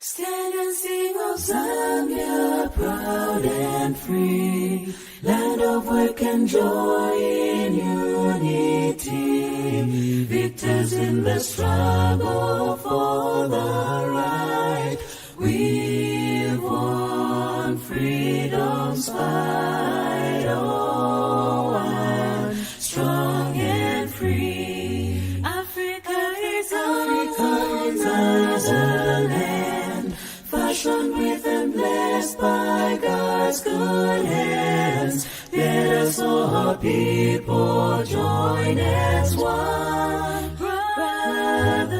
Stand and sing of Zambia, proud and free, land of work and joy in unity, victors in the struggle for the right. We've won freedom's fight, oh, one, strong and free. Africa is ours, a land fashioned with and blessed by God's good hands. Let us all people join as one, brothers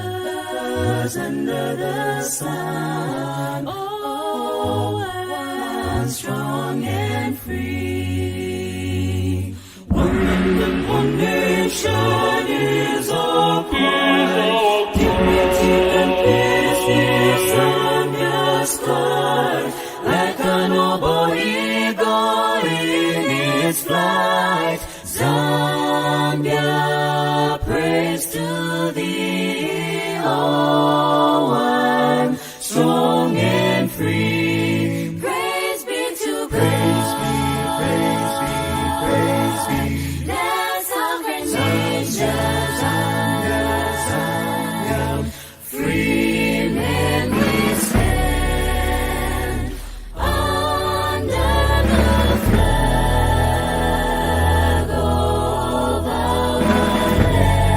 under the sun, oh, one, strong and free. One Zambia, one nation is our cry. Unity and peace is Zambia's sky. Like a noble eagle in its flight, Zambia, praise to thee, oh, one, strong and free. Praise be to God. Praise be, praise be, praise be. Let's sovereign nation, Zambia, Zambia, free men we stand under the flag of our land.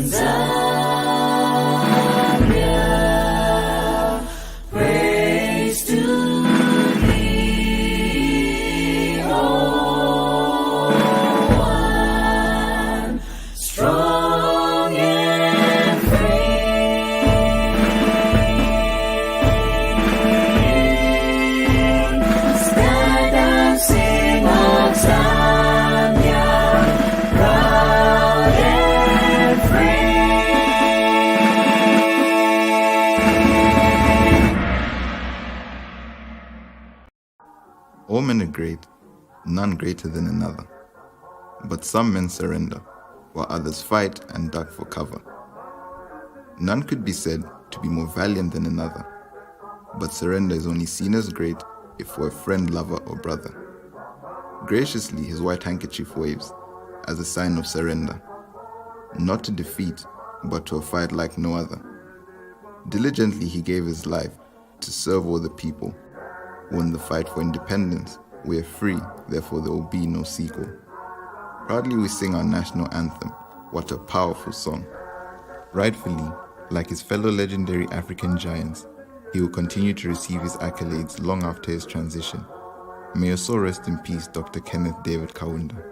Zambia, praise to thee, oh, one, strong and free. Stand and sing of Zambia, proud and free. All men are great, none greater than another. But some men surrender, while others fight and duck for cover. None could be said to be more valiant than another, but surrender is only seen as great if for a friend, lover, or brother. Graciously his white handkerchief waves as a sign of surrender, not to defeat, but to a fight like no other. Diligently he gave his life to serve all the people. Won the fight for independence. We are free, therefore there will be no sequel. Proudly we sing our national anthem. What a powerful song. Rightfully, like his fellow legendary African giants, he will continue to receive his accolades long after his transition. May your soul rest in peace, Dr. Kenneth David Kaunda.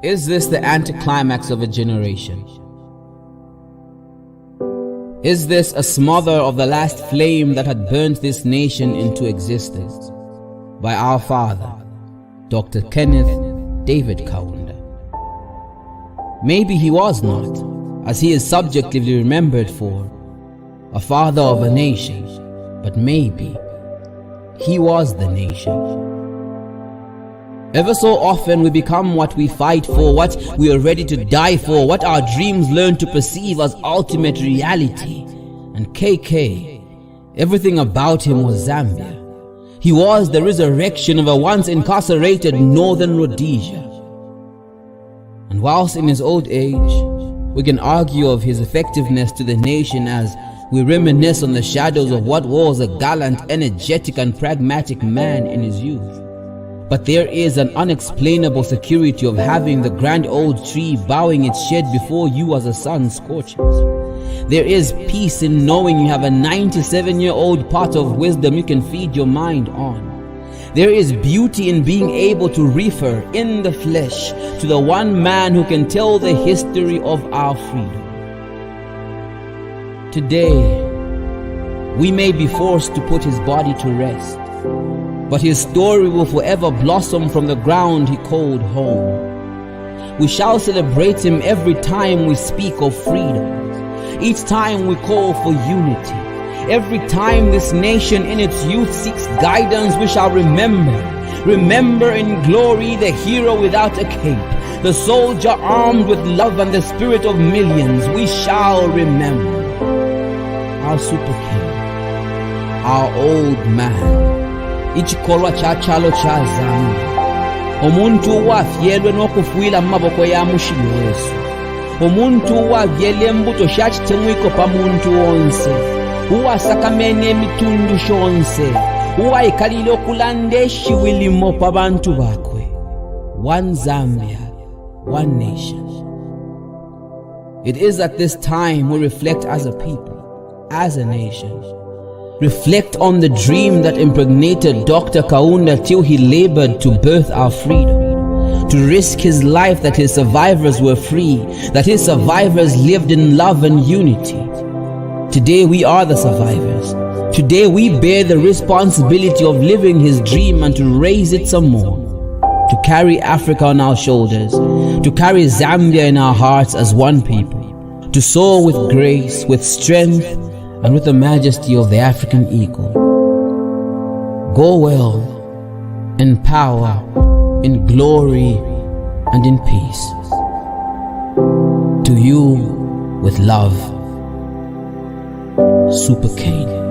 Is this the anticlimax of a generation? Is this a smother of the last flame that had burnt this nation into existence? By our father, Dr. Kenneth David Kaunda. Maybe he was not, as he is subjectively remembered for, a father of a nation, but maybe he was the nation. Ever so often we become what we fight for, what we are ready to die for, what our dreams learn to perceive as ultimate reality. And KK, everything about him was Zambia. He was the resurrection of a once incarcerated northern Rhodesia. And whilst in his old age, we can argue of his effectiveness to the nation as we reminisce on the shadows of what was a gallant, energetic and pragmatic man in his youth. But there is an unexplainable security of having the grand old tree bowing its shade before you as the sun scorches. There is peace in knowing you have a 97-year-old pot of wisdom you can feed your mind on. There is beauty in being able to refer in the flesh to the one man who can tell the history of our freedom. Today, we may be forced to put his body to rest, but his story will forever blossom from the ground he called home. We shall celebrate him every time we speak of freedom, each time we call for unity. Every time this nation in its youth seeks guidance, we shall remember in glory the hero without a cape, the soldier armed with love and the spirit of millions. We shall remember our super king, our old man, ichikolwa chachalo cha Zambia, omuntu wafyelwe n'okufuila mu maboko ya mushilo Yesu, omuntu wavyele embuto shachitemwiko pa muntu wonse, uwasakamene emitundu shonse, uwaikalile okulanda eshiwilimo pa bantu bakwe. One Zambia, one nation. It is at this time we reflect as a people, as a nation. Reflect on the dream that impregnated Dr. Kaunda till he labored to birth our freedom, to risk his life that his survivors were free, that his survivors lived in love and unity. Today we are the survivors. Today we bear the responsibility of living his dream and to raise it some more, to carry Africa on our shoulders, to carry Zambia in our hearts as one people, to soar with grace, with strength, and with the majesty of the African eagle. Go well, in power, in glory, and in peace. To you, with love, Super Kane.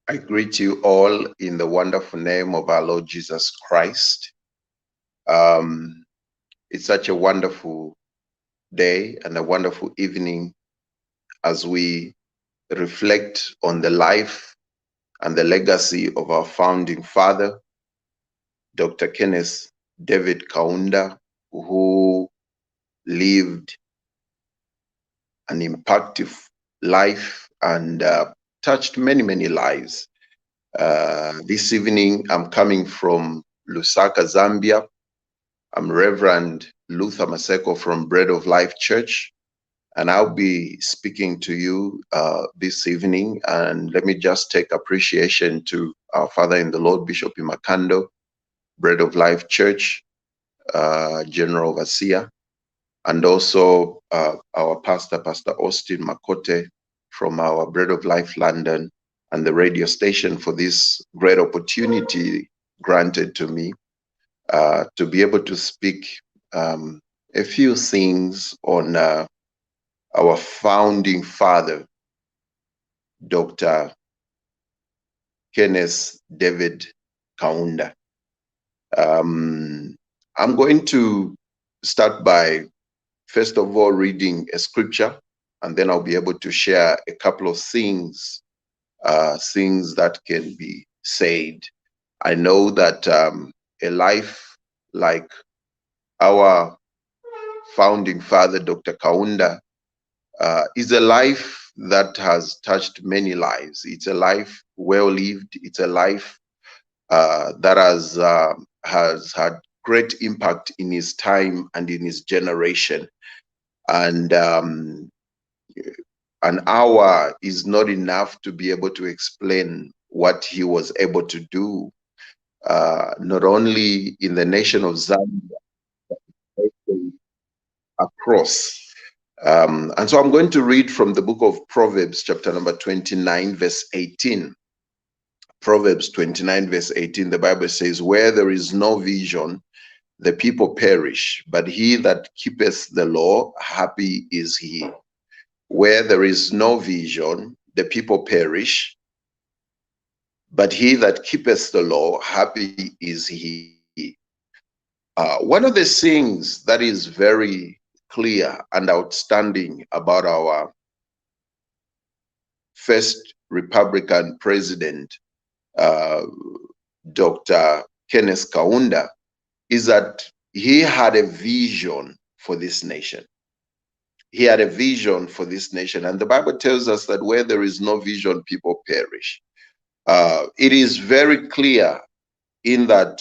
I greet you all in the wonderful name of our Lord Jesus Christ. It's such a wonderful day and a wonderful evening as we reflect on the life and the legacy of our founding father, Dr. Kenneth David Kaunda, who lived an impactful life and touched many, many lives. This evening, I'm coming from Lusaka, Zambia. I'm Reverend Luther Maseko from Bread of Life Church, and I'll be speaking to you this evening. And let me just take appreciation to our Father in the Lord, Bishop Imakando, Bread of Life Church, General Overseer, and also our pastor, Pastor Austin Makote from our Bread of Life London and the radio station for this great opportunity granted to me to be able to speak a few things on our founding father, Dr. Kenneth David Kaunda. I'm going to start by, first of all, reading a scripture, and then I'll be able to share a couple of things that can be said. I know that a life like our founding father, Dr. Kaunda, is a life that has touched many lives. It's a life well lived. It's a life that has had great impact in his time and in his generation. And an hour is not enough to be able to explain what he was able to do, not only in the nation of Zambia, but across. And so I'm going to read from the book of Proverbs, chapter number 29, verse 18. Proverbs 29, verse 18, the Bible says, "Where there is no vision, the people perish, but he that keepeth the law, happy is he." Where there is no vision, the people perish, but he that keepeth the law, happy is he. One of the things that is very clear and outstanding about our first Republican president, Dr. Kenneth Kaunda, is that he had a vision for this nation. He had a vision for this nation. And the Bible tells us that where there is no vision, people perish. It is very clear in that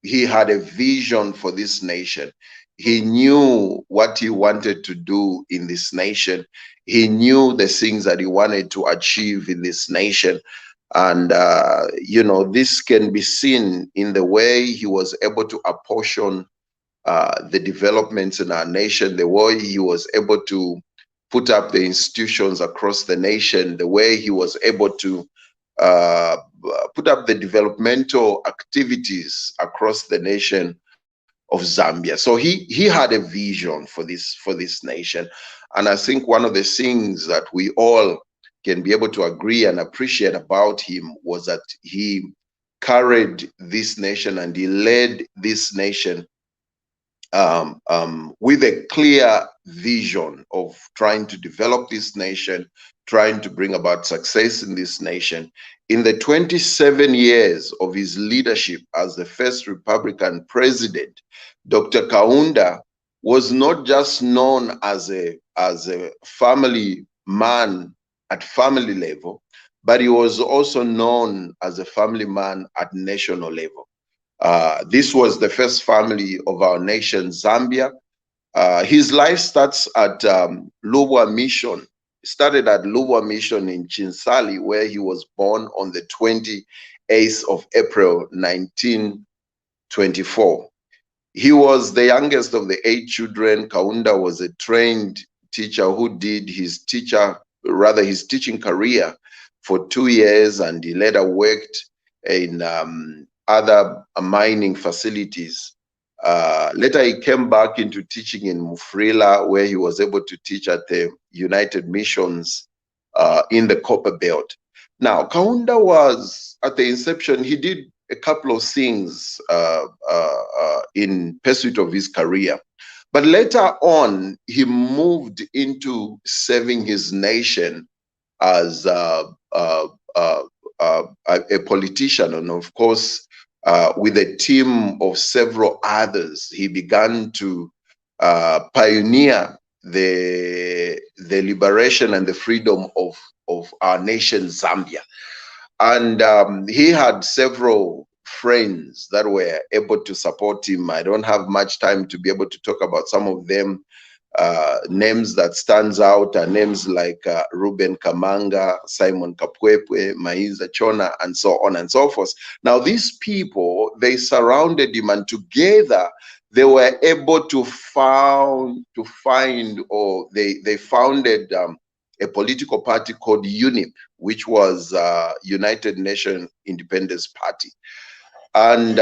he had a vision for this nation. He knew what he wanted to do in this nation. He knew the things that he wanted to achieve in this nation. And, this can be seen in the way he was able to apportion the developments in our nation, the way he was able to put up the institutions across the nation, the way he was able to put up the developmental activities across the nation of Zambia. So he had a vision for this nation. And I think one of the things that we all can be able to agree and appreciate about him was that he carried this nation and he led this nation with a clear vision of trying to develop this nation, trying to bring about success in this nation. In the 27 years of his leadership as the first Republican president, Dr. Kaunda was not just known as a family man at family level, but he was also known as a family man at national level. This was the first family of our nation, Zambia. His life starts at Lubwa Mission. He started at Lubwa Mission in Chinsali, where he was born on the 28th of April, 1924. He was the youngest of the 8 children. Kaunda was a trained teacher who did his teaching career for 2 years, and he later worked in other mining facilities. Later, he came back into teaching in Mufrila, where he was able to teach at the United Missions in the Copper Belt. Now, Kaunda was, at the inception, he did a couple of things in pursuit of his career. But later on, he moved into serving his nation as a politician, and of course, with a team of several others, he began to pioneer the liberation and the freedom of our nation, Zambia. And he had several friends that were able to support him. I don't have much time to be able to talk about some of them. Names that stands out are names like Ruben Kamanga, Simon Kapwepwe, Maiza Chona, and so on and so forth. Now, these people, they surrounded him, and together they were able to they founded a political party called UNIP, which was United Nations Independence Party. And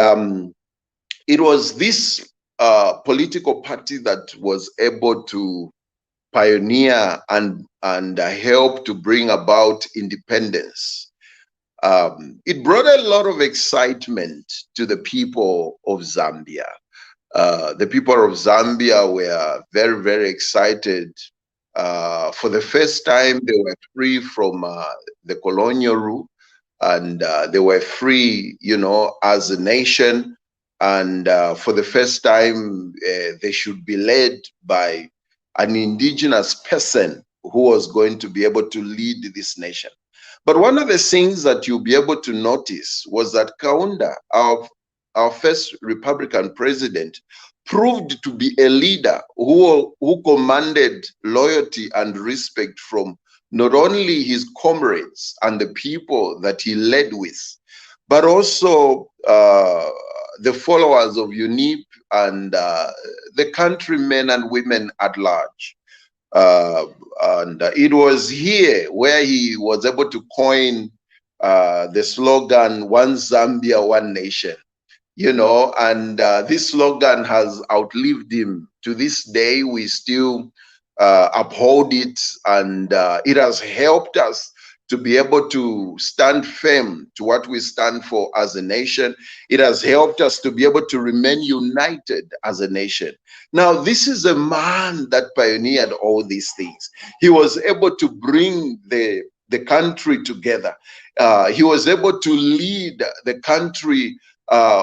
it was this political party that was able to pioneer and help to bring about independence. It brought a lot of excitement to the people of Zambia. The people of Zambia were very, very excited. For the first time, they were free from the colonial rule, and they were free, you know, as a nation. And for the first time, they should be led by an indigenous person who was going to be able to lead this nation. But one of the things that you'll be able to notice was that Kaunda, our first Republican president, proved to be a leader who commanded loyalty and respect from not only his comrades and the people that he led with, but also the followers of UNIP and the countrymen and women at large. And it was here where he was able to coin the slogan, One Zambia, One Nation. You know, and this slogan has outlived him. To this day, we still uphold it, and it has helped us to be able to stand firm to what we stand for as a nation. It has helped us to be able to remain united as a nation. Now, this is a man that pioneered all these things. He was able to bring the country together. He was able to lead the country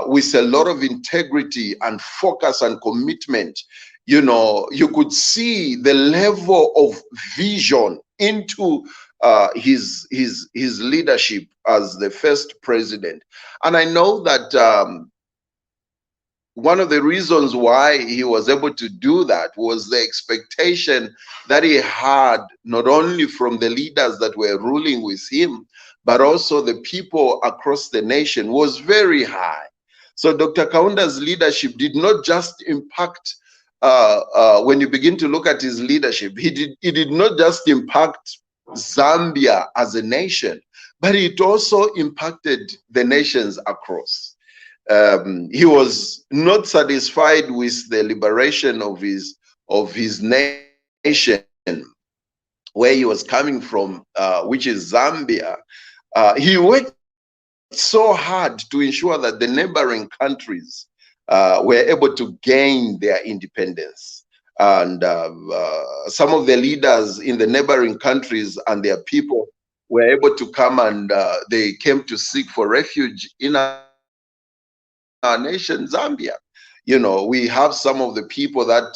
with a lot of integrity and focus and commitment. You know, you could see the level of vision into his leadership as the first president. And I know that one of the reasons why he was able to do that was the expectation that he had, not only from the leaders that were ruling with him, but also the people across the nation, was very high. So Dr. Kaunda's leadership did not just impact, when you begin to look at his leadership, he did not just impact Zambia as a nation, but it also impacted the nations across. He was not satisfied with the liberation of his nation, where he was coming from, which is Zambia. He worked so hard to ensure that the neighboring countries were able to gain their independence. And some of the leaders in the neighboring countries and their people were able to come, and they came to seek for refuge in our nation, Zambia. You know, we have some of the people that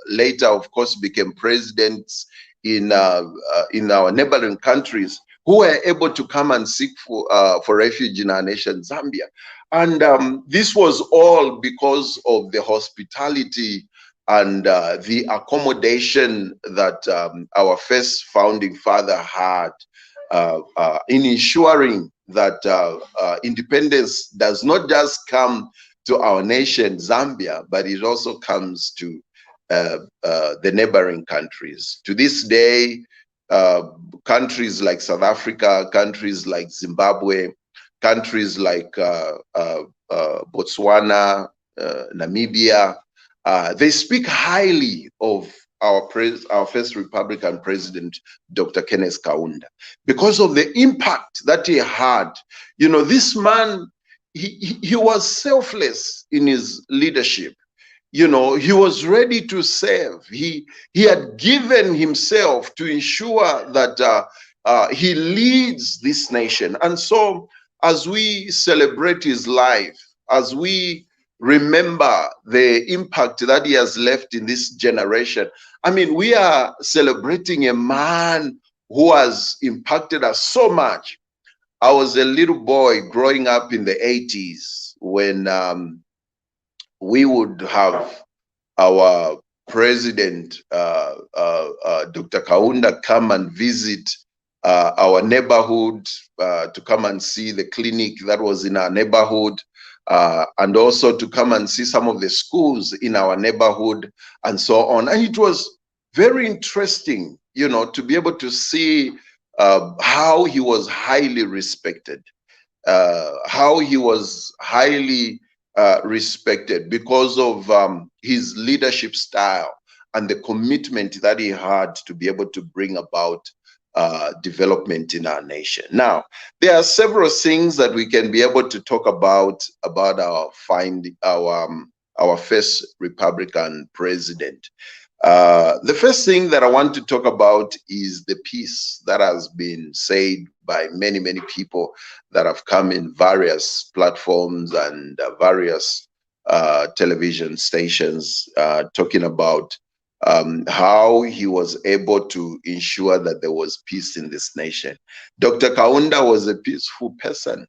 later, of course, became presidents in our neighboring countries, who were able to come and seek for refuge in our nation, Zambia. And this was all because of the hospitality and the accommodation that our first founding father had in ensuring that independence does not just come to our nation, Zambia, but it also comes to the neighboring countries. To this day, countries like South Africa, countries like Zimbabwe, countries like Botswana, Namibia, they speak highly of our first Republican president, Dr. Kenneth Kaunda, because of the impact that he had. You know, this man, he was selfless in his leadership. You know, he was ready to serve. He had given himself to ensure that he leads this nation. And so, as we celebrate his life, as we remember the impact that he has left in this generation. I mean, we are celebrating a man who has impacted us so much. I was a little boy growing up in the 80s when we would have our president, Dr. Kaunda, come and visit our neighborhood, to come and see the clinic that was in our neighborhood, and also to come and see some of the schools in our neighborhood and so on. And it was very interesting, you know, to be able to see how he was highly respected, how he was highly respected because of his leadership style and the commitment that he had to be able to bring about development in our nation. Now, there are several things that we can be able to talk about our first Republican president. The first thing that I want to talk about is the peace that has been said by many, many people that have come in various platforms and various television stations, talking about how he was able to ensure that there was peace in this nation. Dr. Kaunda was a peaceful person.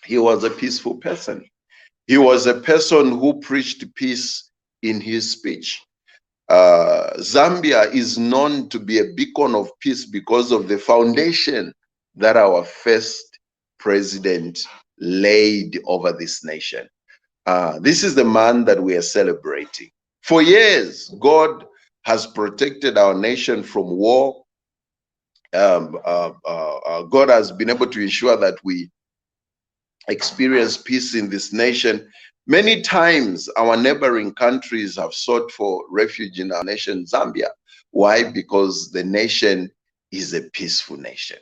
He was a peaceful person. He was a person who preached peace in his speech. Zambia is known to be a beacon of peace because of the foundation that our first president laid over this nation. This is the man that we are celebrating. For years, God has protected our nation from war. God has been able to ensure that we experience peace in this nation. Many times, our neighboring countries have sought for refuge in our nation, Zambia. Why? Because the nation is a peaceful nation.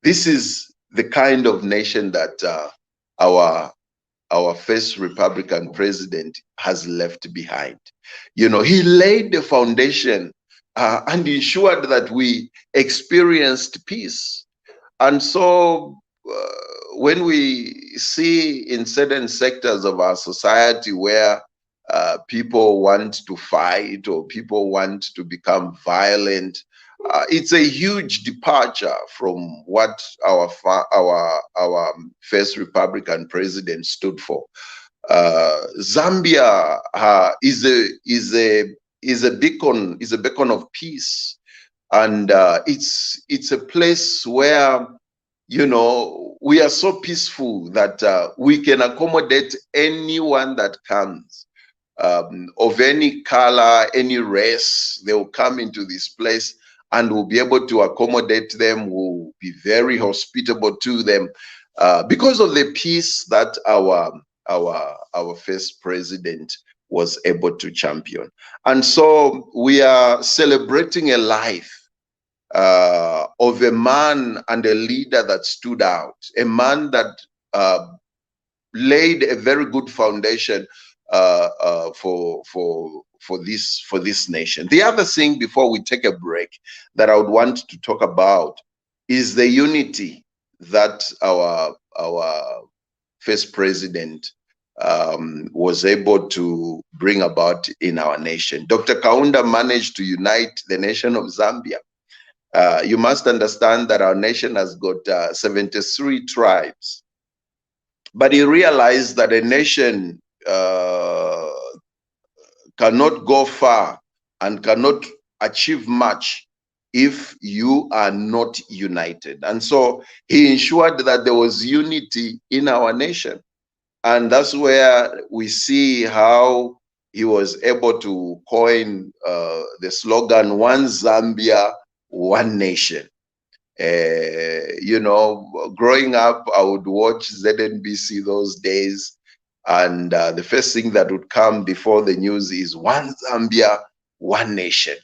This is the kind of nation that our first Republican president has left behind. You know, he laid the foundation and ensured that we experienced peace. And so when we see in certain sectors of our society where people want to fight or people want to become violent, it's a huge departure from what our first Republican president stood for. Zambia is a beacon of peace, and it's a place where, you know, we are so peaceful that we can accommodate anyone that comes, of any color, any race. They will come into this place and we'll be able to accommodate them. We'll be very hospitable to them because of the peace that our first president was able to champion. And so we are celebrating a life of a man and a leader that stood out, a man that laid a very good foundation for this nation. The other thing before we take a break that I would want to talk about is the unity that our first president was able to bring about in our nation. Dr. Kaunda managed to unite the nation of Zambia. You must understand that our nation has got 73 tribes, but he realized that a nation cannot go far and cannot achieve much if you are not united. And so he ensured that there was unity in our nation. And that's where we see how he was able to coin the slogan, One Zambia, One Nation. You know, growing up, I would watch ZNBC those days, and the first thing that would come before the news is One Zambia, One Nation.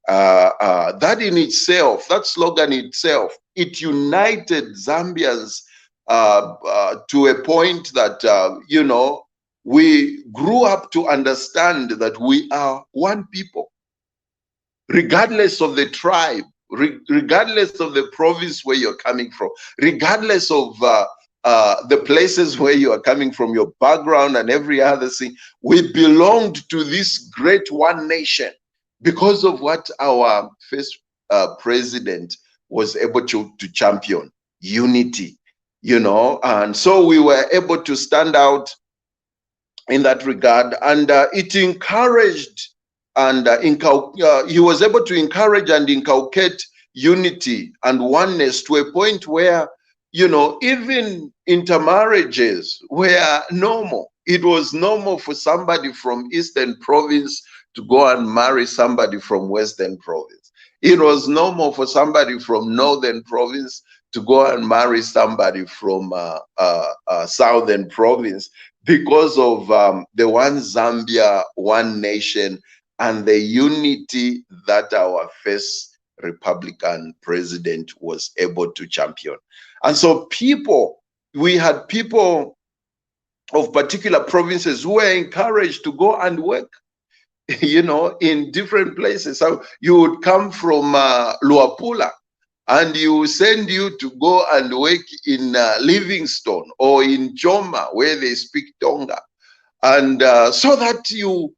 That in itself, that slogan itself, it united Zambians to a point that, you know, we grew up to understand that we are one people, regardless of the tribe, regardless of the province where you're coming from, regardless of the places where you are coming from, your background and every other thing. We belonged to this great one nation because of what our first president was able to champion, unity, you know. And so we were able to stand out in that regard, and it encouraged and he was able to encourage and inculcate unity and oneness to a point where, you know, even intermarriages were normal. It was normal for somebody from Eastern Province to go and marry somebody from Western Province. It was normal for somebody from Northern Province to go and marry somebody from Southern Province, because of the One Zambia, One Nation, and the unity that our first Republican president was able to champion. And so we had people of particular provinces who were encouraged to go and work, you know, in different places. So you would come from Luapula, and you send you to go and work in Livingstone or in Joma, where they speak Tonga, and so that you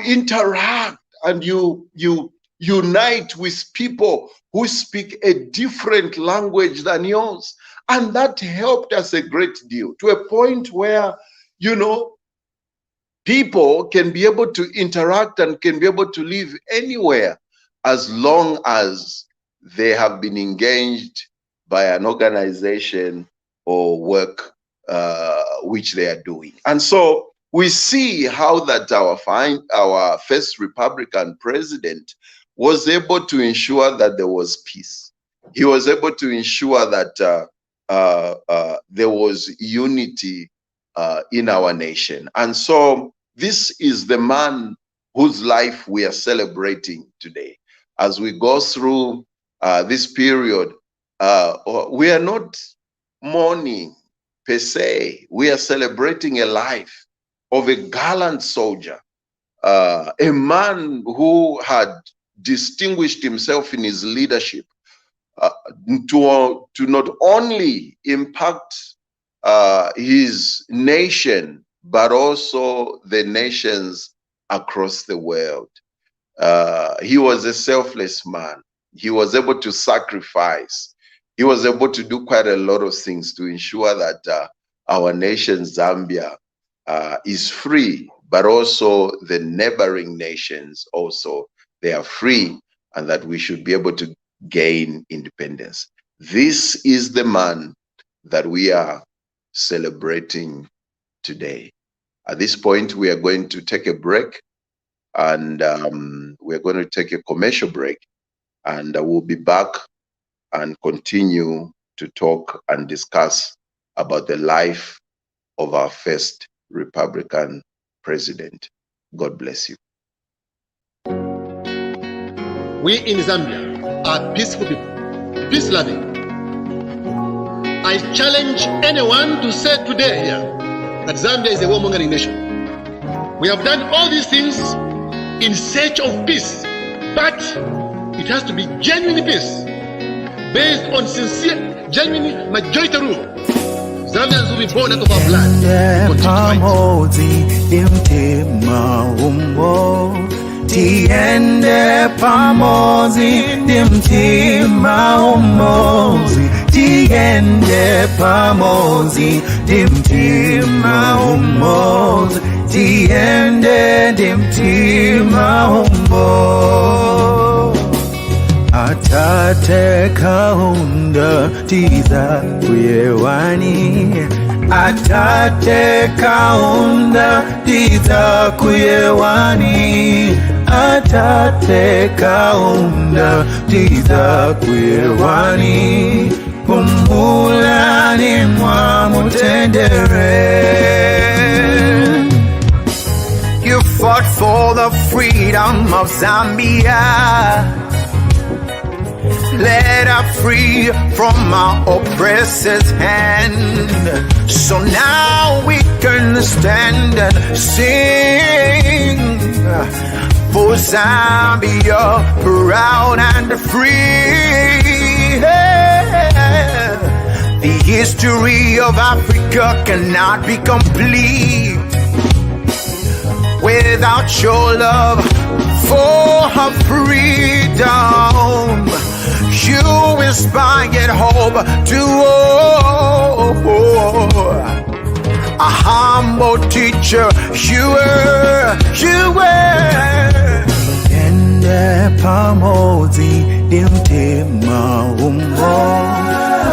interact and you unite with people who speak a different language than yours. And that helped us a great deal, to a point where, you know, people can be able to interact and can be able to live anywhere as long as they have been engaged by an organization or work which they are doing. And so we see how that our first Republican president was able to ensure that there was peace. He was able to ensure that there was unity in our nation. And so this is the man whose life we are celebrating today. As we go through this period, we are not mourning per se. We are celebrating a life of a gallant soldier, a man who had distinguished himself in his leadership to not only impact his nation, but also the nations across the world. He was a selfless man. He was able to sacrifice. He was able to do quite a lot of things to ensure that our nation, Zambia, is free, but also the neighboring nations also, they are free, and that we should be able to gain independence. This is the man that we are celebrating today. At this point, we are going to take a break, and we're going to take a commercial break, and we'll be back and continue to talk and discuss about the life of our first Republican president. God bless you. We in Zambia are peaceful people, peace-loving. I challenge anyone to say today here that Zambia is a warmongering nation. We have done all these things in search of peace, but it has to be genuine peace, based on sincere, genuine majority rule. Zambians will be born out of our blood. TIYENDE PAMODZI DIMTIMA UMODZI TIYENDE PAMODZI DIMTIMA UMODZI TIYENDE DIMTIMA UMODZI Atate Kaunda Tiza Kuyewani Atate Kaunda Tiza Kuyewani Atate Kaunda Tiza Kuyewani Kumbulani mwa mutendere. You fought for the freedom of Zambia, let us free from our oppressor's hand. So now we can stand and sing for Zambia, proud and free. The history of Africa cannot be complete without your love for her freedom. You inspired hope to all. A humble teacher, you were. Tiende PAMODZI dimtima umbo.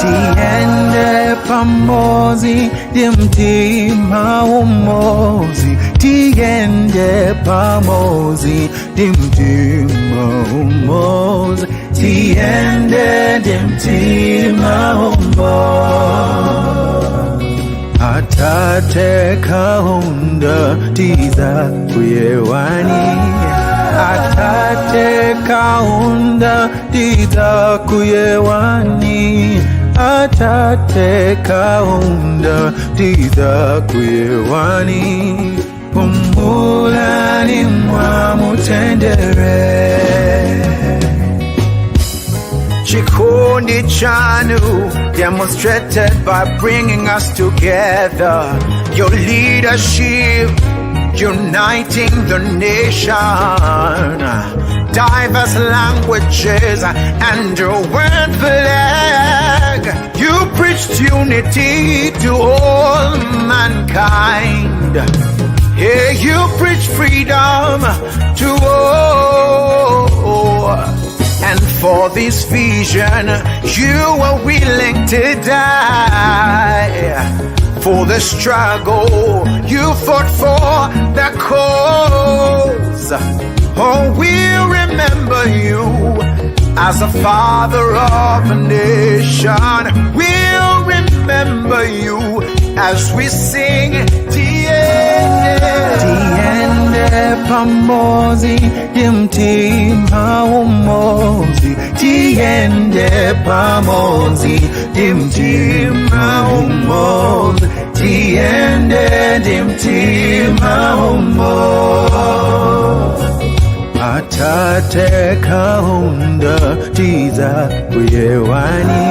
Tiende PAMODZI dimtima umozi. Tiende PAMODZI dimtima umozi. Tiende dimtima umozi. Atate Kaunda tiza kuyewani. Atate Kaunda tiza kuyewani. Atate Kaunda tiza kuyewani. Kumbulani mwa mutendere. Chikundi chanu demonstrated by bringing us together. Your leadership uniting the nation. Diverse languages and one flag. You preached unity to all mankind. Yeah, you preach freedom to all. And for this vision, you were willing to die. For the struggle, you fought for the cause. Oh, we'll remember you as a father of a nation. We'll remember you as we sing Tiende PAMODZI dimtima umozi. Tiende PAMODZI dimtima umozi. Tiende dimtima umozi. Atate Kaunda tiza kuyewani.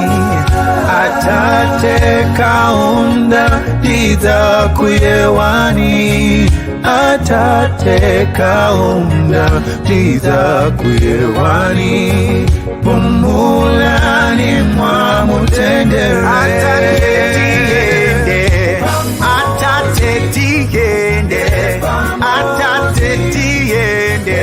Atate Kaunda tiza kuyewani. Atate Kaunda tiza kuyewani. Pumulani mwa mutendere. Atate tiende. Atate tiende. Atate tiende.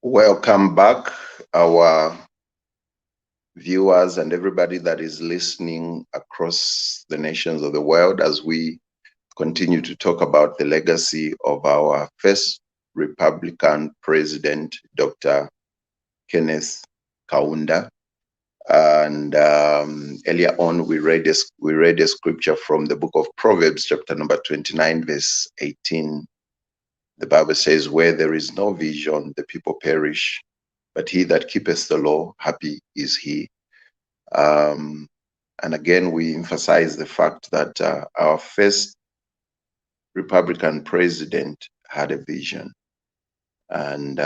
Welcome back, our viewers and everybody that is listening across the nations of the world, as we continue to talk about the legacy of our first Republican president, Dr. Kenneth Kaunda. And earlier on, we read a scripture from the book of Proverbs, chapter number 29, verse 18. The Bible says, where there is no vision, the people perish, but he that keepeth the law, happy is he. And again, we emphasize the fact that our first Republican president had a vision, and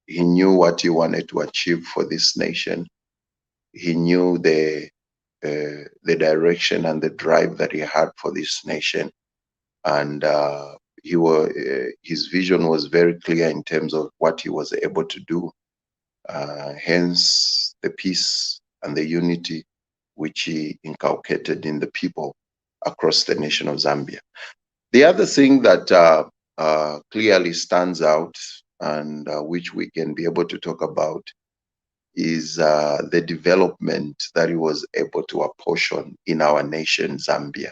he knew what he wanted to achieve for this nation. He knew the direction and the drive that he had for this nation, and his vision was very clear in terms of what he was able to do. Hence the peace and the unity which he inculcated in the people across the nation of Zambia. The other thing that clearly stands out, and which we can be able to talk about, is the development that he was able to apportion in our nation, Zambia.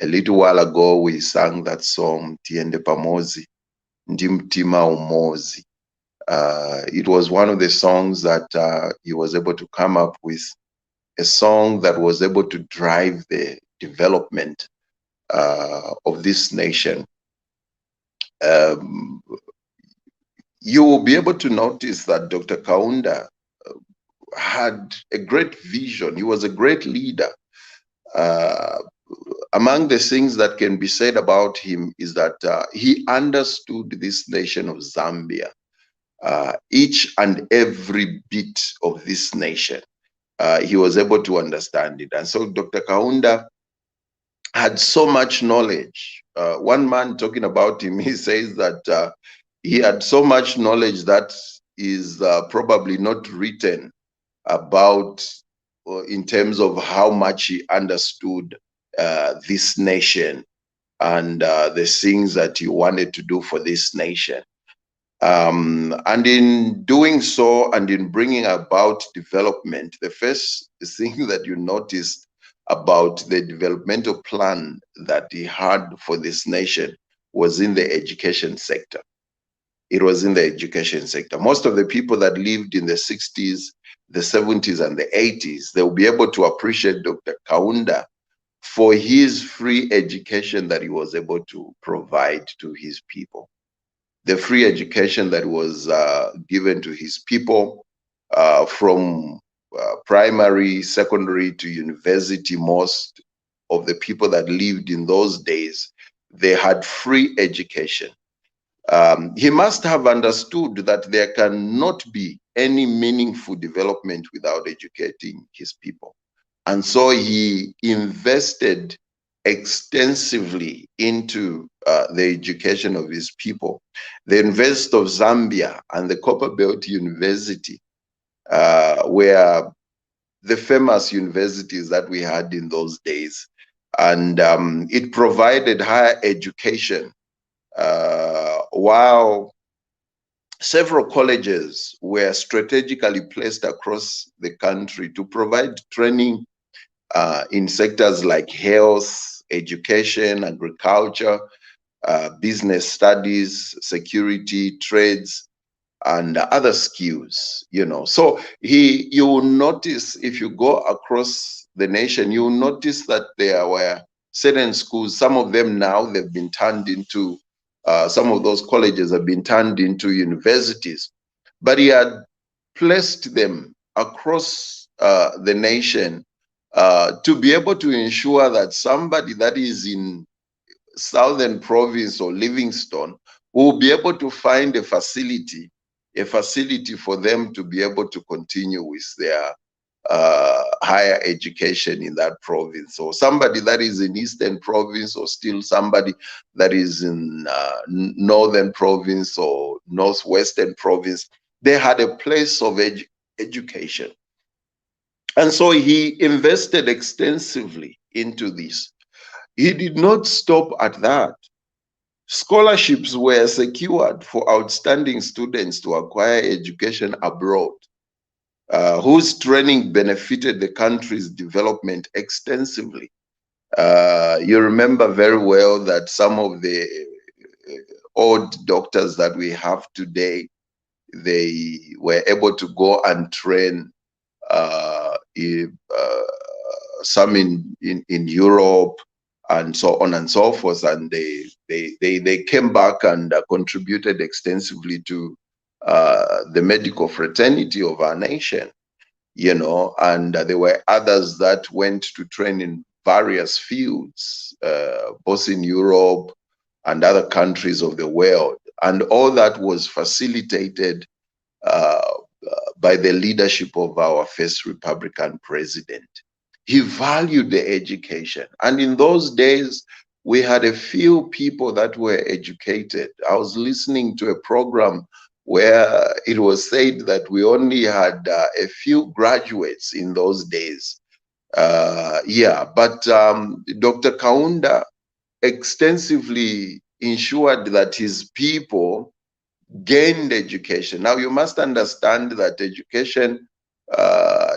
A little while ago, we sang that song, Tiende PAMODZI dimtima umozi. It was one of the songs that he was able to come up with, a song that was able to drive the development of this nation. you will be able to notice that Dr. Kaunda had a great vision. He was a great leader. Among the things that can be said about him is that he understood this nation of Zambia, each and every bit of this nation. He was able to understand it. And so Dr. Kaunda had so much knowledge. One man talking about him, he says that he had so much knowledge that is probably not written about in terms of how much he understood this nation and the things that he wanted to do for this nation. And in doing so and in bringing about development, the first thing that you noticed about the developmental plan that he had for this nation was in the education sector. It was in the education sector. Most of the people that lived in the 60s, the 70s, and the 80s, they will be able to appreciate Dr. Kaunda for his free education that he was able to provide to his people. The free education that was given to his people from primary, secondary to university. Most of the people that lived in those days, they had free education. He must have understood that there cannot be any meaningful development without educating his people. And so he invested extensively into the education of his people. The University of Zambia and the Copperbelt University were the famous universities that we had in those days. And it provided higher education, while several colleges were strategically placed across the country to provide training in sectors like health, education, agriculture, business studies, security, trades, and other skills, you know. So you will notice, if you go across the nation, you will notice that there were certain schools, some of them now they've been turned into, some of those colleges have been turned into universities, but he had placed them across the nation to be able to ensure that somebody that is in Southern Province or Livingstone will be able to find a facility for them to be able to continue with their higher education in that province, or somebody that is in Eastern Province, or still somebody that is in Northern Province or Northwestern Province. They had a place of education. And so he invested extensively into this. He did not stop at that. Scholarships were secured for outstanding students to acquire education abroad, whose training benefited the country's development extensively. You remember very well that some of the old doctors that we have today, they were able to go and train some in Europe and so on and so forth, and they came back and contributed extensively to the medical fraternity of our nation, you know. And there were others that went to train in various fields, both in Europe and other countries of the world, and all that was facilitated by the leadership of our first Republican president. He valued the education. And in those days, we had a few people that were educated. I was listening to a program where it was said that we only had a few graduates in those days. But Dr. Kaunda extensively ensured that his people gained education. Now, you must understand that education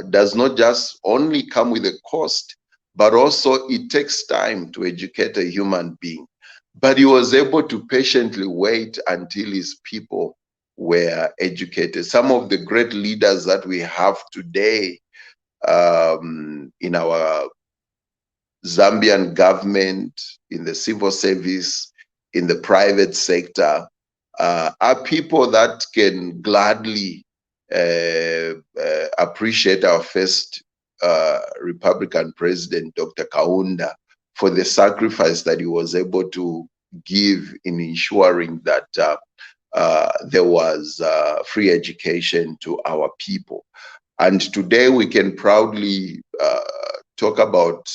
does not just only come with a cost, but also it takes time to educate a human being. But he was able to patiently wait until his people were educated. Some of the great leaders that we have today in our Zambian government, in the civil service, in the private sector, are people that can gladly appreciate our first Republican president, Dr. Kaunda, for the sacrifice that he was able to give in ensuring that there was free education to our people. And today we can proudly talk about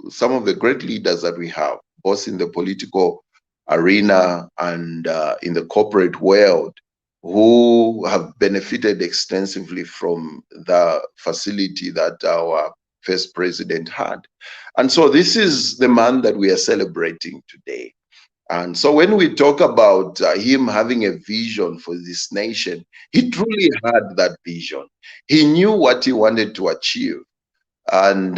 some of the great leaders that we have, both in the political arena and in the corporate world, who have benefited extensively from the facility that our first president had. And so this is the man that we are celebrating today. And so when we talk about him having a vision for this nation, he truly had that vision. He knew what he wanted to achieve. And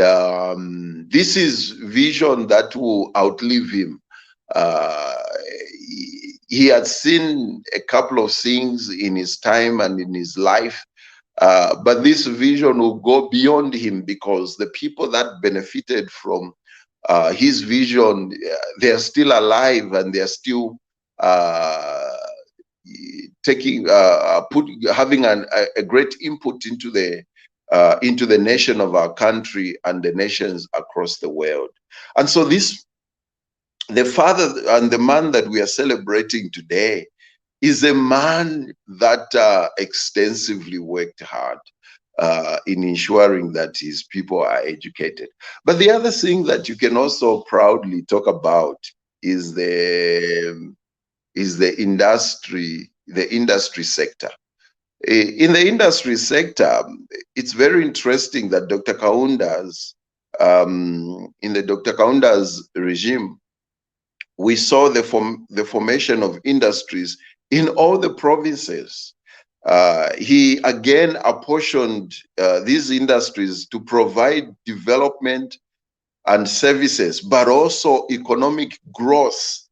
this is vision that will outlive him. He had seen a couple of things in his time and in his life, but this vision will go beyond him, because the people that benefited from his vision, they're still alive, and they're still having a great input into the nation of our country and the nations across the world. And so the father and the man that we are celebrating today is a man that extensively worked hard in ensuring that his people are educated. But the other thing that you can also proudly talk about is the industry sector. In the industry sector, it's very interesting that in the Dr. Kaunda's regime, we saw the formation of industries in all the provinces. He again apportioned these industries to provide development and services, but also economic growth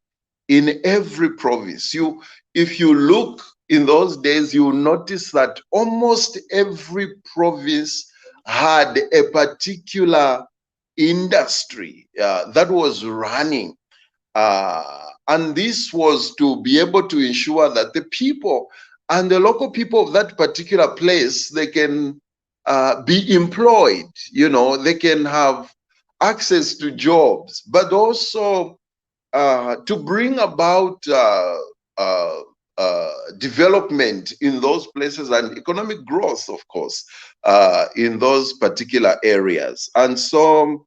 in every province. If you look in those days, you will notice that almost every province had a particular industry that was running. And this was to be able to ensure that the people and the local people of that particular place, they can be employed, they can have access to jobs, but also to bring about development in those places and economic growth, of course, in those particular areas. And so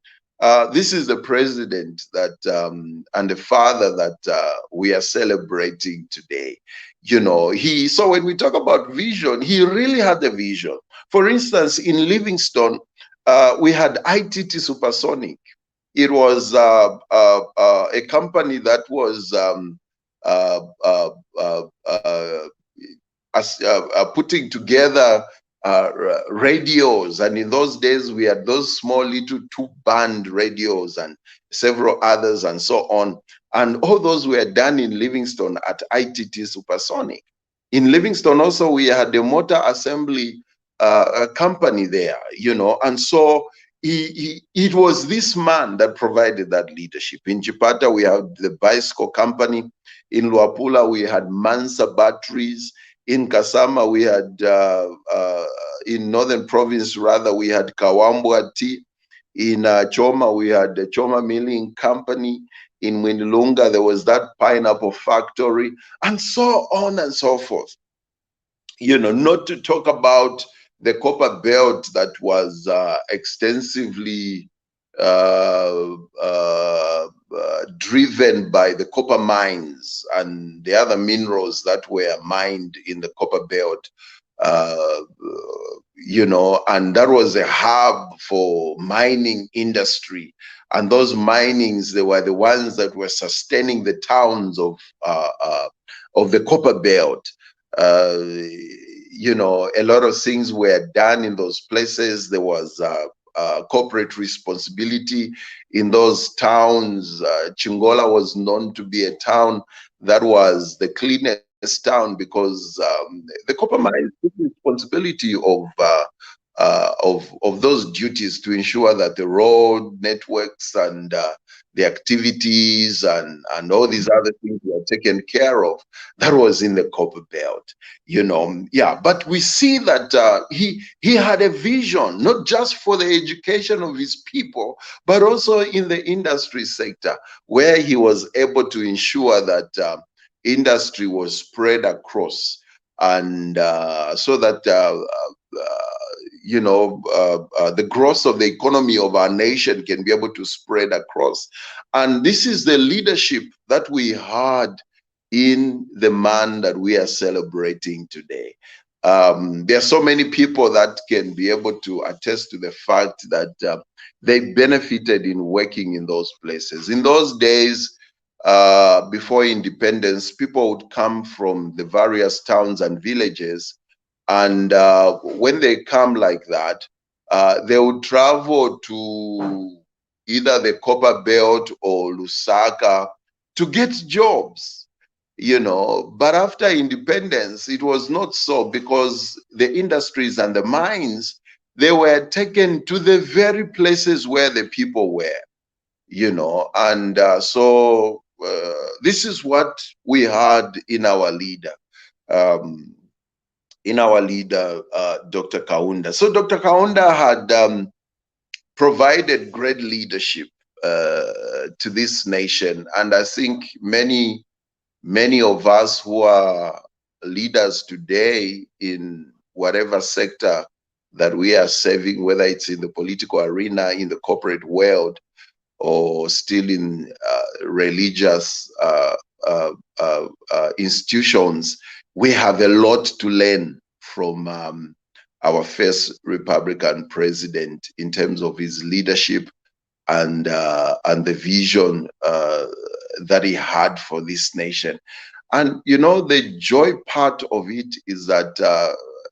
this is the president that and the father that we are celebrating today. So when we talk about vision, he really had a vision. For instance, in Livingstone, we had ITT Supersonic. It was a company that was putting together radios, and in those days we had those small little two-band radios and several others and so on, and all those were done in Livingstone at ITT Supersonic. In Livingstone also we had a motor assembly company there, and so it was this man that provided that leadership. In Chipata we had the bicycle company. In Luapula we had Mansa Batteries. In Kasama, we had, in Northern Province, rather, we had Kawambwa Tea. In Choma, we had the Choma Milling Company. In Mwinilunga, there was that pineapple factory, and so on and so forth. Not to talk about the copper belt that was extensively driven by the copper mines and the other minerals that were mined in the copper belt, and that was a hub for mining industry. And those minings, they were the ones that were sustaining the towns of the copper belt. A lot of things were done in those places. There was corporate responsibility in those towns. Chingola was known to be a town that was the cleanest town because the copper mines took responsibility of of those duties to ensure that the road networks and the activities and all these other things were taken care of. That was in the copper belt, yeah. But we see that he had a vision, not just for the education of his people, but also in the industry sector, where he was able to ensure that industry was spread across, and so that the growth of the economy of our nation can be able to spread across. And this is the leadership that we had in the man that we are celebrating today. There are so many people that can be able to attest to the fact that they benefited in working in those places. In those days, before independence, people would come from the various towns and villages, and when they come like that, they would travel to either the Copper Belt or Lusaka to get jobs, But after independence, it was not so, because the industries and the mines, they were taken to the very places where the people were, And so this is what we had in our leader. Dr. Kaunda. So Dr. Kaunda had provided great leadership to this nation. And I think many of us who are leaders today in whatever sector that we are serving, whether it's in the political arena, in the corporate world, or still in religious institutions, we have a lot to learn from our first Republican president in terms of his leadership and the vision that he had for this nation. And the joy part of it is that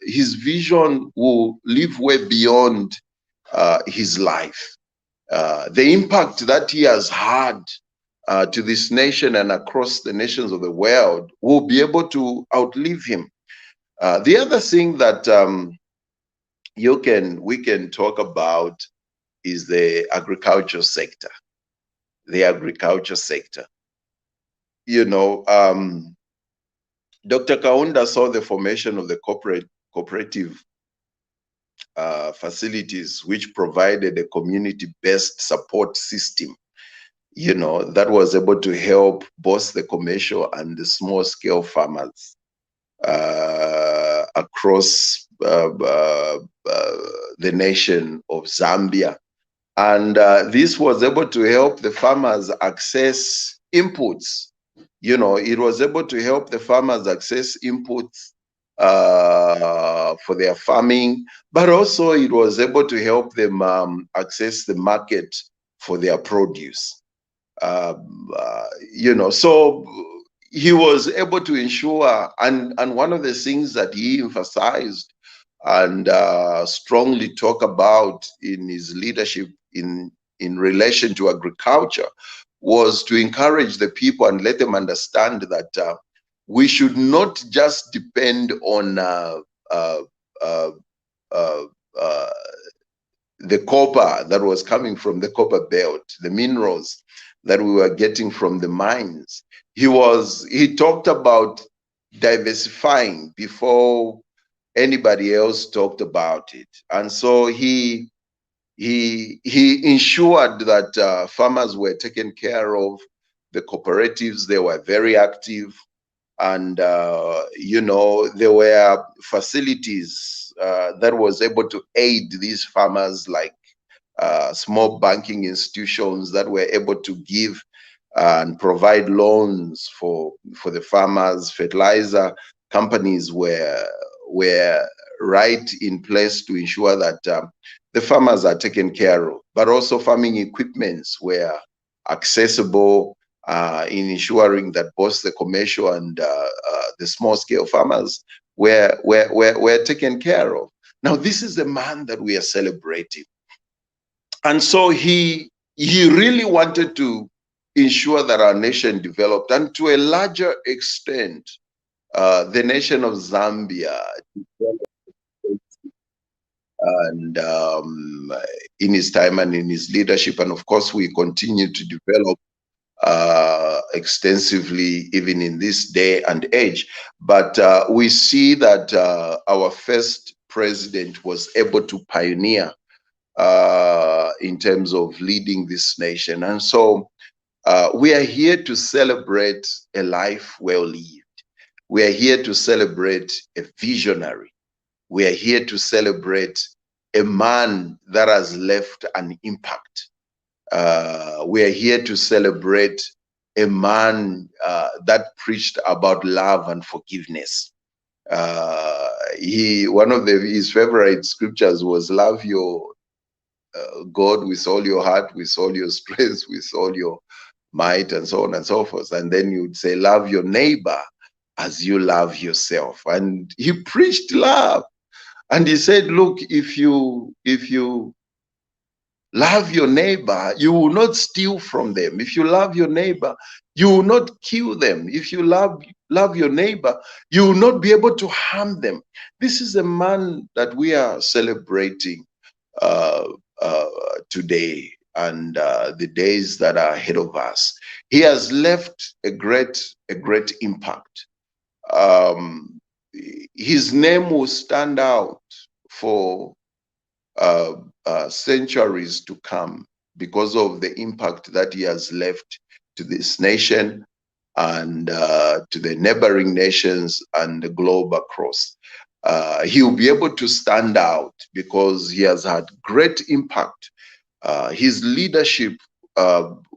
his vision will live way beyond his life. The impact that he has had to this nation and across the nations of the world will be able to outlive him. The other thing that we can talk about is the agriculture sector. The agriculture sector. Dr. Kaunda saw the formation of the cooperative facilities, which provided a community-based support system, that was able to help both the commercial and the small-scale farmers across the nation of Zambia. And this was able to help the farmers access inputs. It was able to help the farmers access inputs for their farming, but also it was able to help them access the market for their produce. So he was able to ensure, and one of the things that he emphasized and strongly talk about in his leadership in relation to agriculture was to encourage the people and let them understand that we should not just depend on the copper that was coming from the copper belt, the minerals that we were getting from the mines. He talked about diversifying before anybody else talked about it. And so he ensured that farmers were taken care of. The cooperatives, they were very active. And, there were facilities that was able to aid these farmers, like small banking institutions that were able to give and provide loans for the farmers. Fertilizer companies were right in place to ensure that the farmers are taken care of, but also farming equipments were accessible in ensuring that both the commercial and the small scale farmers were taken care of. Now, this is the man that we are celebrating. And so he really wanted to ensure that our nation developed, and to a larger extent, the nation of Zambia developed and in his time and in his leadership. And of course, we continue to develop extensively even in this day and age. But we see that our first president was able to pioneer in terms of leading this nation. And so we are here to celebrate a life well lived. We are here to celebrate a visionary. We are here to celebrate a man that has left an impact. We are here to celebrate a man that preached about love and forgiveness. One of his favorite scriptures was love your God with all your heart, with all your strength, with all your might, and so on and so forth. And then you'd say, love your neighbor as you love yourself. And he preached love. And he said, look, if you love your neighbor, you will not steal from them. If you love your neighbor, you will not kill them. If you love your neighbor, you will not be able to harm them. This is a man that we are celebrating today and the days that are ahead of us. He has left a great impact. His name will stand out for centuries to come because of the impact that he has left to this nation and to the neighboring nations and the globe across. He will be able to stand out because he has had great impact. His leadership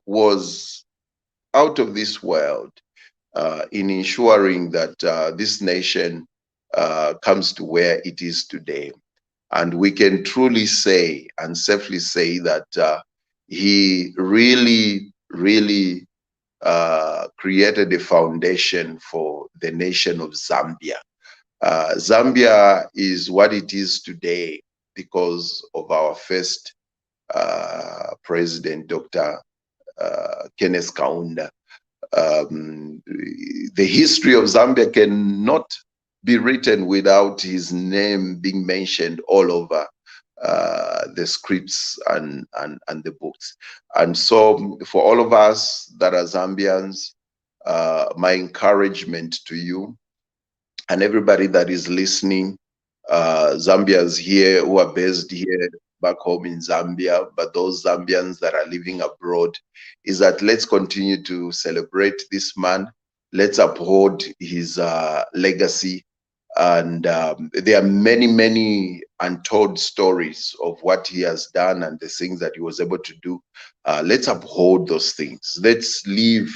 was out of this world in ensuring that this nation comes to where it is today. And we can truly say and safely say that he really created a foundation for the nation of Zambia. Zambia is what it is today because of our first president, Dr. Kenneth Kaunda. The history of Zambia cannot be written without his name being mentioned all over the scripts and the books. And so for all of us that are Zambians, my encouragement to you and everybody that is listening, Zambians here who are based here back home in Zambia, but those Zambians that are living abroad, is that let's continue to celebrate this man. Let's uphold his legacy. And there are many untold stories of what he has done and the things that he was able to do. Let's uphold those things. Let's live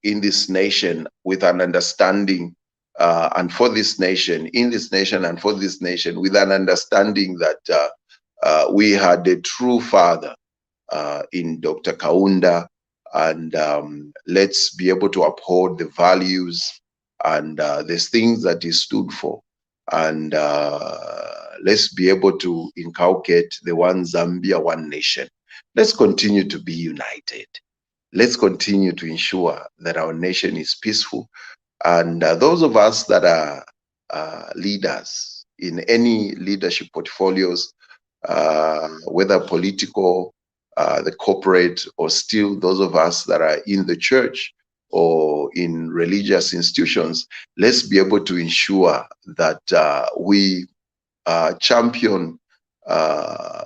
in this nation with an understanding and for this nation, in this nation and for this nation, with an understanding that we had a true father in Dr. Kaunda, and let's be able to uphold the values and the things that he stood for, and let's be able to inculcate the One Zambia One Nation. Let's continue to be united. Let's continue to ensure that our nation is peaceful. And those of us that are leaders in any leadership portfolios, whether political, the corporate, or still those of us that are in the church or in religious institutions, let's be able to ensure that we champion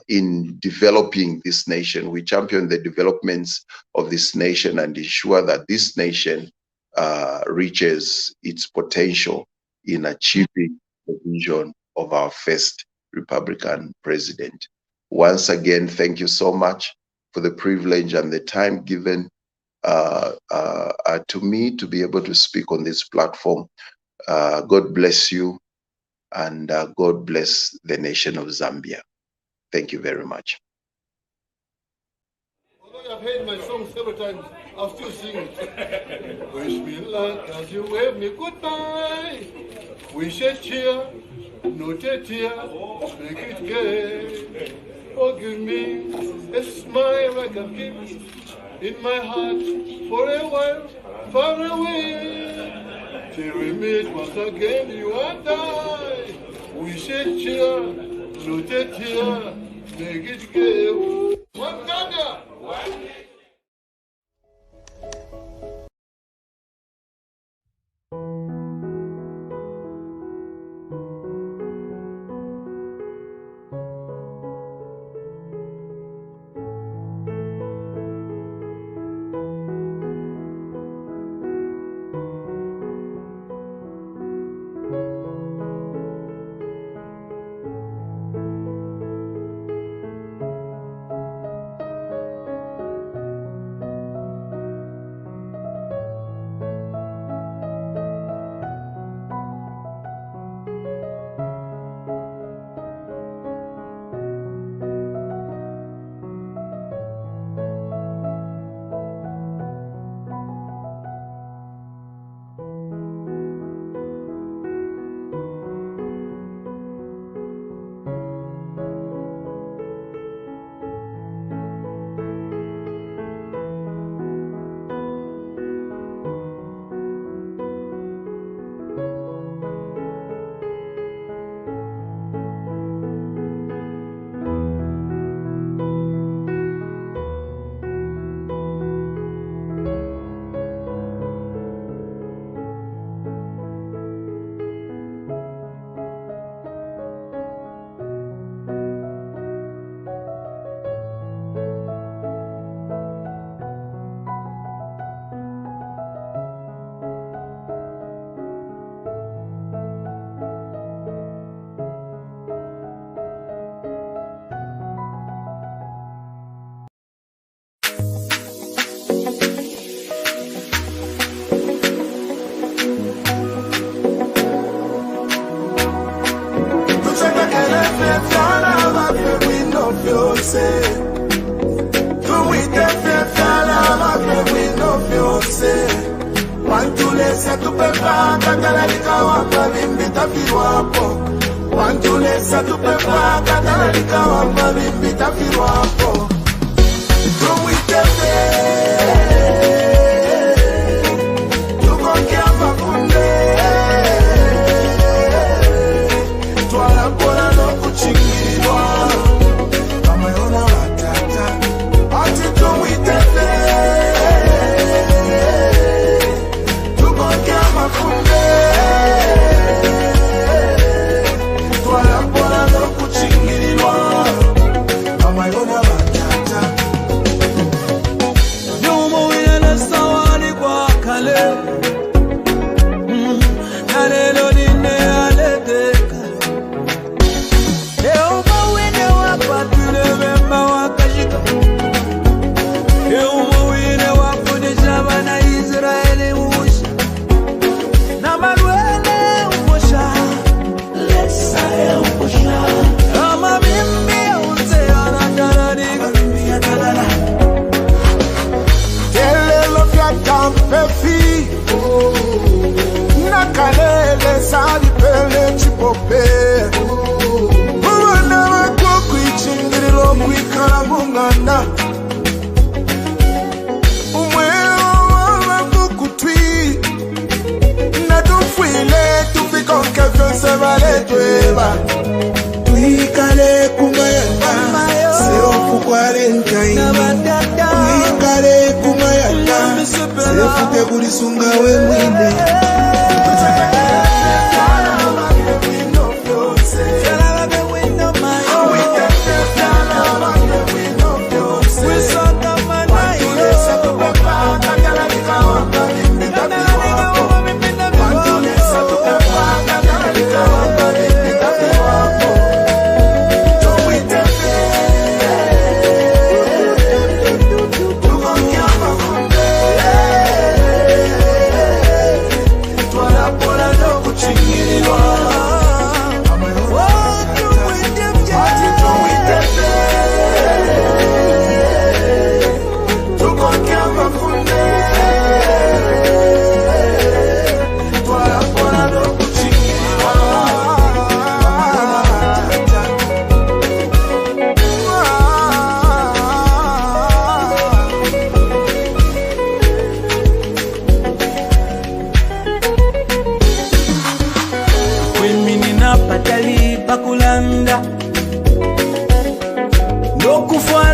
in developing this nation. We champion the developments of this nation and ensure that this nation reaches its potential in achieving the vision of our first Republican president. Once again, thank you so much for the privilege and the time given to me to be able to speak on this platform. God bless you, and God bless the nation of Zambia. Thank you very much. Although I've heard my song several times, I'll still sing it. Wish me luck as you wave me goodbye. Wish a cheer, not a tear, make it gay. Forgive me, a smile I can keep in my heart for a while, far away. Till we meet once again, you and I. Wish a cheer, One Zambia. One Nation.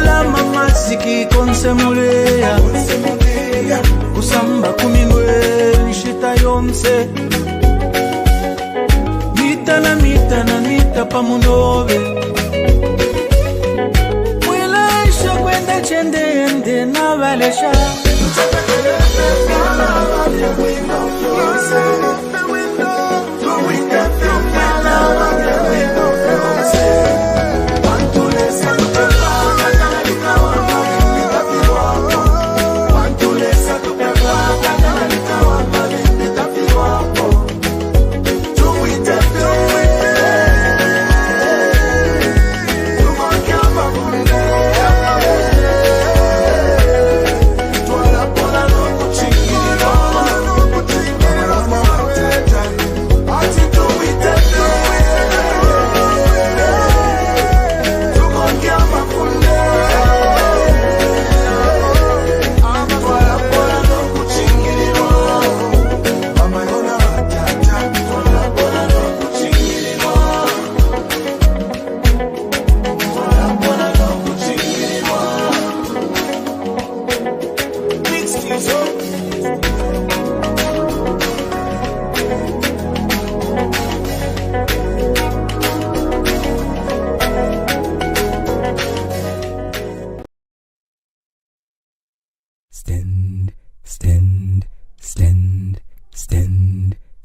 Kula mama siki konsemuleya Kusamba kumingwe nishita yonse Mita pamunove Mwila isha kwenda chende na valesha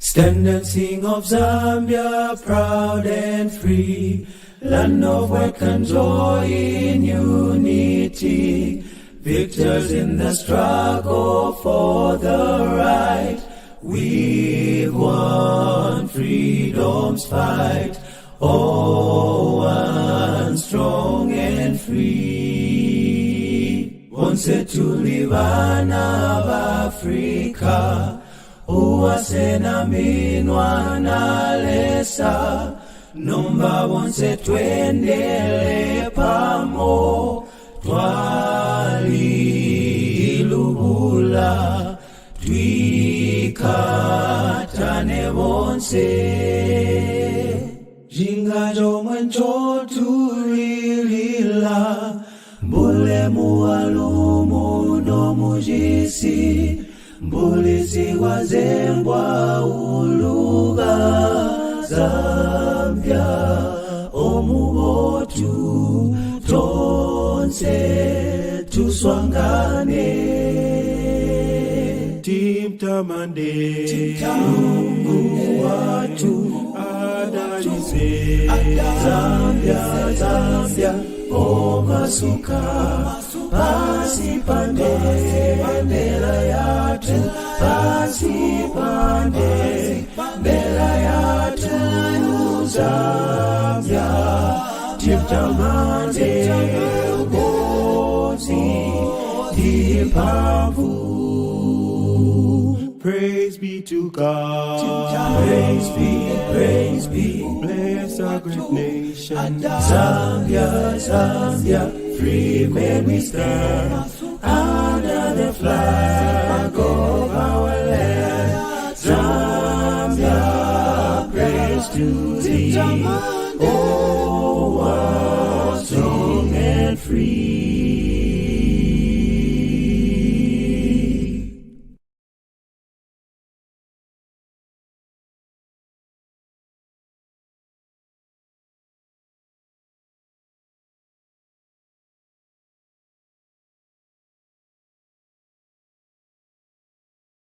Stand and sing of Zambia, proud and free, land of work and joy in unity, victors in the struggle for the right. We've won freedom's fight, all one strong and free. Bonse tulivana b'Afrika, uwasena minwa na lesa, nomba bonse twendele pamo, twalilubula, twikatane bonse. Jinga jomwencho tulilila, mbule mualumu no mujisi, mbulisi wazembwa uluga Zambia omubotu tonse tuswangane timtamande Mungu watu adalise Zambia omasuka pasipande bendera yatu pasipande bendera yatu Zambia timtamande ubozi tipavu. Praise be to God. Praise be, Bless our great nation. Zambia, free when we stand under the flag of our land. Zambia, praise to thee, oh, one strong and free.